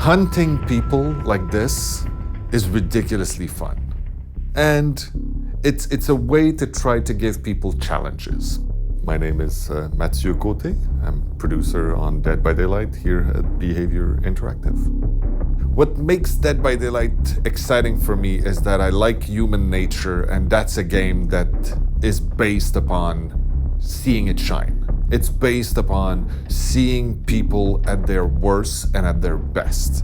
Hunting people like this is ridiculously fun. And it's a way to try to give people challenges. My name is Mathieu Côté. I'm producer on Dead by Daylight here at Behaviour Interactive. What makes Dead by Daylight exciting for me is that I like human nature, and that's a game that is based upon seeing it shine. It's based upon seeing people at their worst and at their best.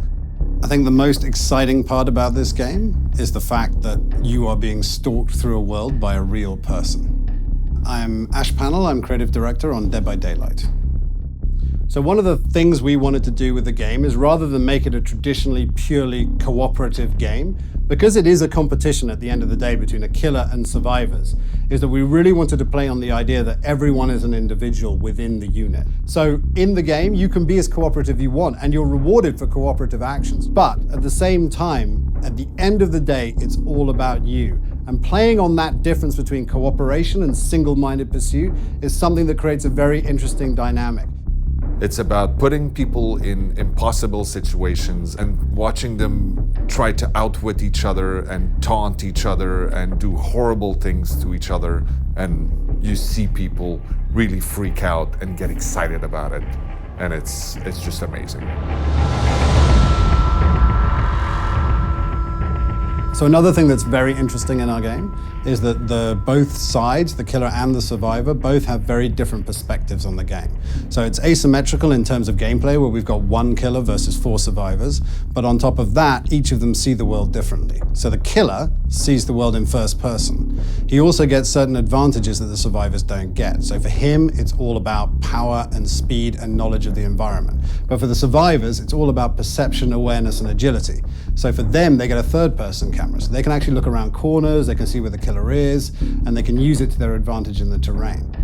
I think the most exciting part about this game is the fact that you are being stalked through a world by a real person. I'm Ash Pannell, I'm creative director on Dead by Daylight. So one of the things we wanted to do with the game is, rather than make it a traditionally purely cooperative game, because it is a competition at the end of the day between a killer and survivors, is that we really wanted to play on the idea that everyone is an individual within the unit. So in the game, you can be as cooperative you want, and you're rewarded for cooperative actions. But at the same time, at the end of the day, it's all about you. And playing on that difference between cooperation and single-minded pursuit is something that creates a very interesting dynamic. It's about putting people in impossible situations and watching them try to outwit each other and taunt each other and do horrible things to each other. And you see people really freak out and get excited about it. And it's just amazing. So another thing that's very interesting in our game is that both sides, the killer and the survivor, both have very different perspectives on the game. So it's asymmetrical in terms of gameplay, where we've got one killer versus 4 survivors, but on top of that, each of them see the world differently. So the killer sees the world in first person. He also gets certain advantages that the survivors don't get. So for him, it's all about power and speed and knowledge of the environment. But for the survivors, it's all about perception, awareness, and agility. So for them, they get a third-person camera. So they can actually look around corners, they can see where the killer is, and they can use it to their advantage in the terrain.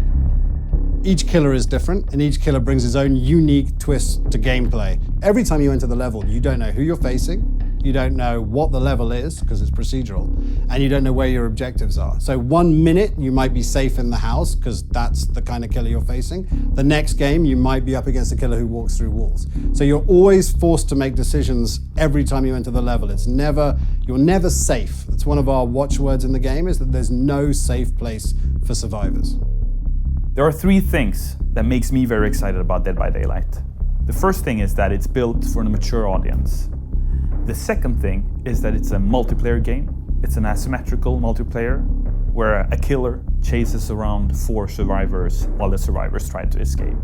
Each killer is different, and each killer brings his own unique twist to gameplay. Every time you enter the level, you don't know who you're facing, you don't know what the level is, because it's procedural, and you don't know where your objectives are. So 1 minute, you might be safe in the house, because that's the kind of killer you're facing. The next game, you might be up against a killer who walks through walls. So you're always forced to make decisions every time you enter the level. You're never safe. It's one of our watchwords in the game, is that there's no safe place for survivors. There are 3 things that makes me very excited about Dead by Daylight. The first thing is that it's built for a mature audience. The second thing is that it's a multiplayer game. It's an asymmetrical multiplayer where a killer chases around 4 survivors while the survivors try to escape.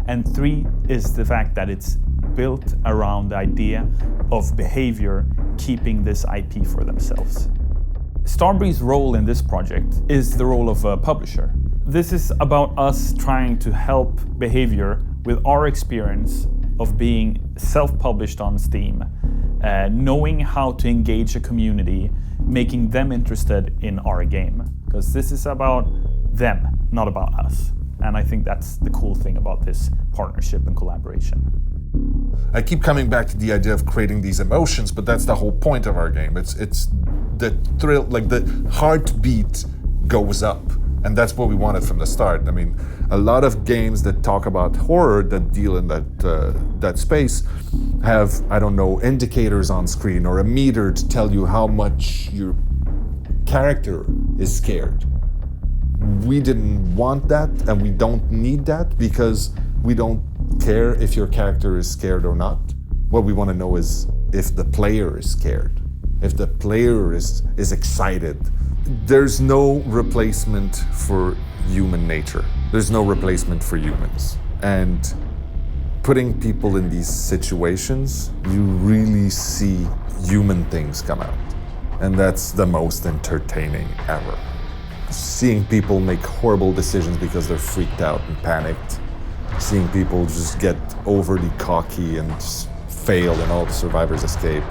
And 3 is the fact that it's built around the idea of Behaviour keeping this IP for themselves. Starbreeze's role in this project is the role of a publisher. This is about us trying to help Behaviour with our experience of being self-published on Steam, knowing how to engage a community, making them interested in our game. Because this is about them, not about us. And I think that's the cool thing about this partnership and collaboration. I keep coming back to the idea of creating these emotions, but that's the whole point of our game. It's the thrill, like the heartbeat goes up. And that's what we wanted from the start. I mean, a lot of games that talk about horror, that deal in that space, have, I don't know, indicators on screen or a meter to tell you how much your character is scared. We didn't want that, and we don't need that, because we don't care if your character is scared or not. What we want to know is if the player is scared, if the player is excited. There's no replacement for human nature. There's no replacement for humans. And putting people in these situations, you really see human things come out. And that's the most entertaining ever. Seeing people make horrible decisions because they're freaked out and panicked. Seeing people just get overly cocky and just fail and all the survivors escape.